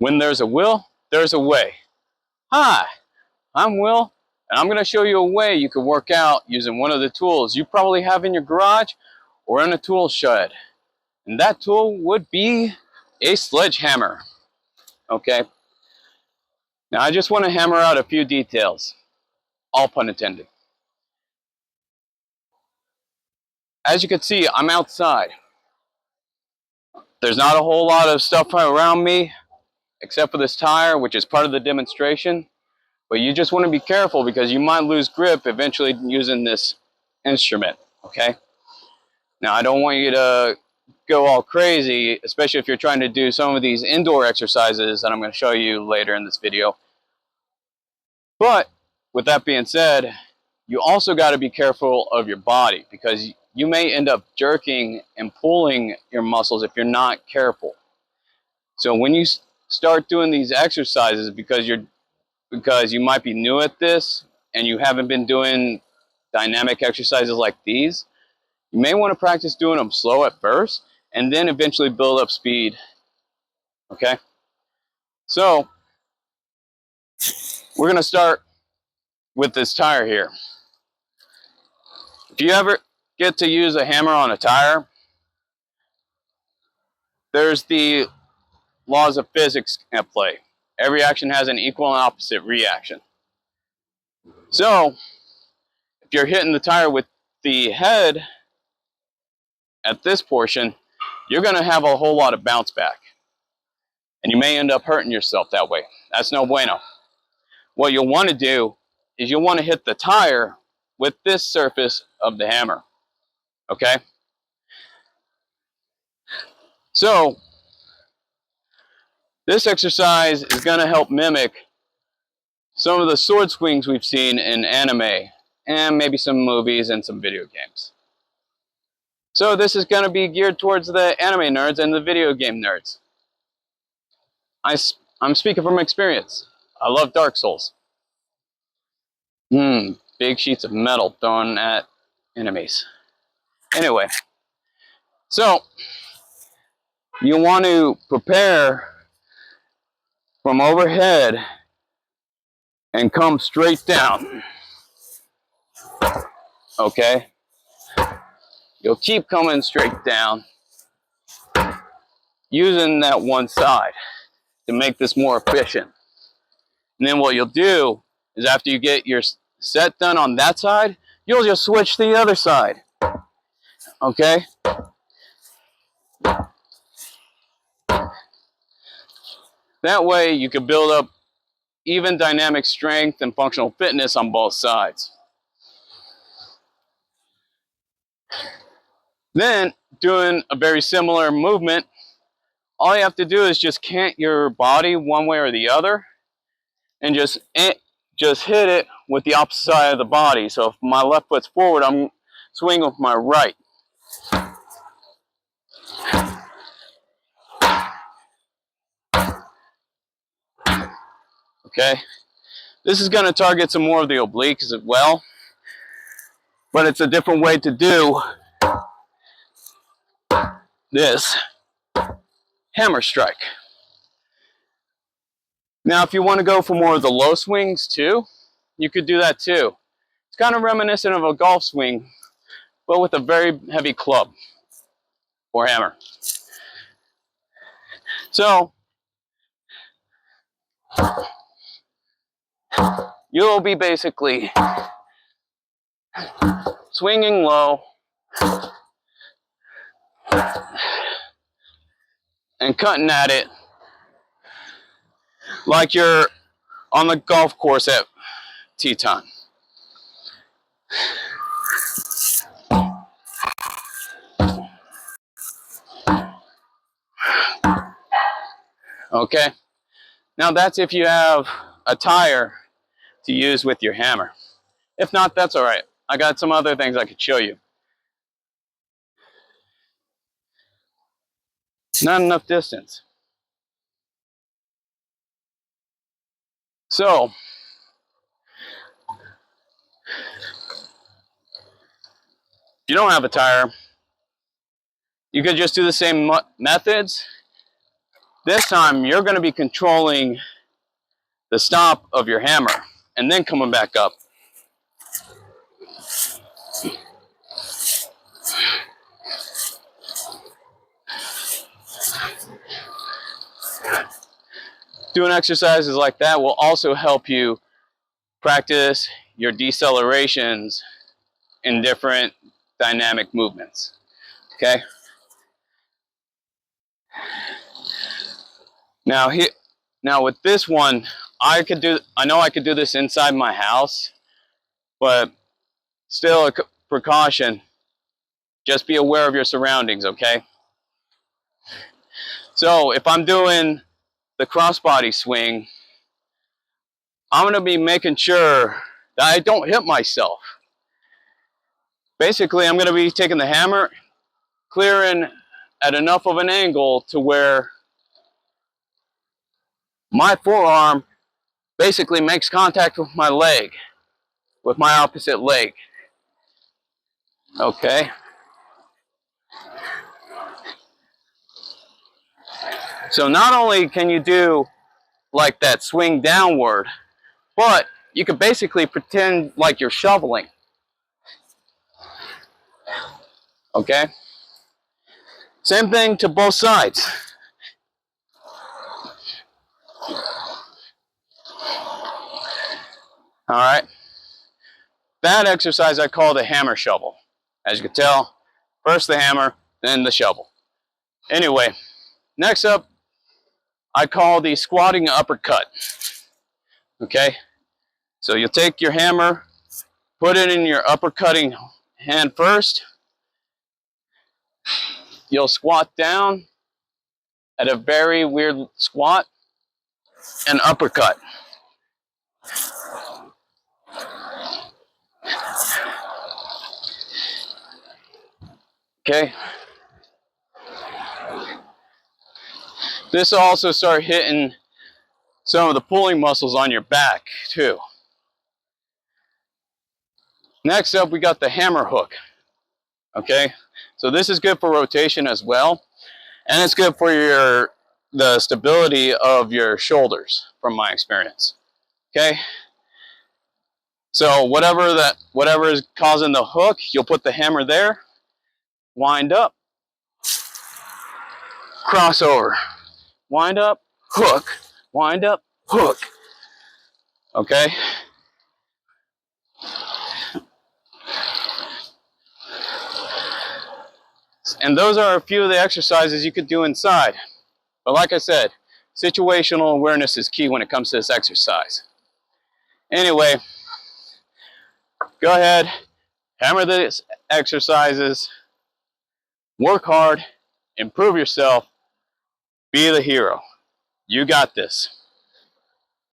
When there's a will, there's a way. Hi, I'm Will, and I'm going to show you a way you can work out using one of the tools you probably have in your garage or in a tool shed. And that tool would be a sledgehammer. Okay? Now I just want to hammer out a few details, all pun intended. As you can see, I'm outside. There's not a whole lot of stuff around me except for this tire, which is part of the demonstration. But you just want to be careful because you might lose grip eventually using this instrument, okay? Now, I don't want you to go all crazy, especially if you're trying to do some of these indoor exercises that I'm going to show you later in this video. But with that being said, you also got to be careful of your body because you may end up jerking and pulling your muscles if you're not careful. So when you start doing these exercises, because you might be new at this and you haven't been doing dynamic exercises like these, you may want to practice doing them slow at first and then eventually build up speed. Okay? So we're going to start with this tire here. If you ever get to use a hammer on a tire, there's the laws of physics at play. Every action has an equal and opposite reaction. So if you're hitting the tire with the head at this portion, you're going to have a whole lot of bounce back. And you may end up hurting yourself that way. That's no bueno. What you'll want to do is you'll want to hit the tire with this surface of the hammer. Okay? So this exercise is going to help mimic some of the sword swings we've seen in anime and maybe some movies and some video games. So this is going to be geared towards the anime nerds and the video game nerds. I'm speaking from experience. I love Dark Souls. Big sheets of metal thrown at enemies. Anyway, so you want to prepare from overhead and come straight down. Okay? You'll keep coming straight down using that one side to make this more efficient. And then what you'll do is after you get your set done on that side, you'll just switch to the other side. Okay? That way you can build up even dynamic strength and functional fitness on both sides. Then, doing a very similar movement, all you have to do is just cant your body one way or the other and just hit it with the opposite side of the body. So if my left foot's forward, I'm swinging with my right. Okay? This is going to target some more of the obliques as well, but it's a different way to do this hammer strike. Now, if you want to go for more of the low swings too, you could do that too. It's kind of reminiscent of a golf swing, but with a very heavy club or hammer. So, you'll be basically swinging low and cutting at it like you're on the golf course at tee time. Okay? Now that's if you have a tire to use with your hammer. If not, that's all right. I got some other things I could show you. Not enough distance. So, if you don't have a tire, you could just do the same methods This time you're going to be controlling the stop of your hammer and then coming back up. Doing exercises like that will also help you practice your decelerations in different dynamic movements. Okay? Now with this one, I know I could do this inside my house, but still a precaution. Just be aware of your surroundings, okay? So if I'm doing the crossbody swing, I'm going to be making sure that I don't hit myself. Basically, I'm going to be taking the hammer, clearing at enough of an angle to where my forearm basically makes contact with my leg, with my opposite leg. Okay? So not only can you do like that swing downward, but you can basically pretend like you're shoveling. Okay? Same thing to both sides. All right? That exercise I call the hammer shovel. As you can tell, first the hammer, then the shovel. Anyway, next up, I call the squatting uppercut. Okay? So you'll take your hammer, put it in your uppercutting hand first. You'll squat down at a very weird squat and uppercut. Okay? This will also start hitting some of the pulling muscles on your back too. Next up, we got the hammer hook. Okay? So this is good for rotation as well, and it's good for the stability of your shoulders from my experience. Okay? So whatever is causing the hook, you'll put the hammer there, wind up, crossover, wind up, hook, wind up, hook. Okay? And those are a few of the exercises you could do inside. But like I said, situational awareness is key when it comes to this exercise. Anyway, go ahead, hammer these exercises, work hard, improve yourself, be the hero. You got this.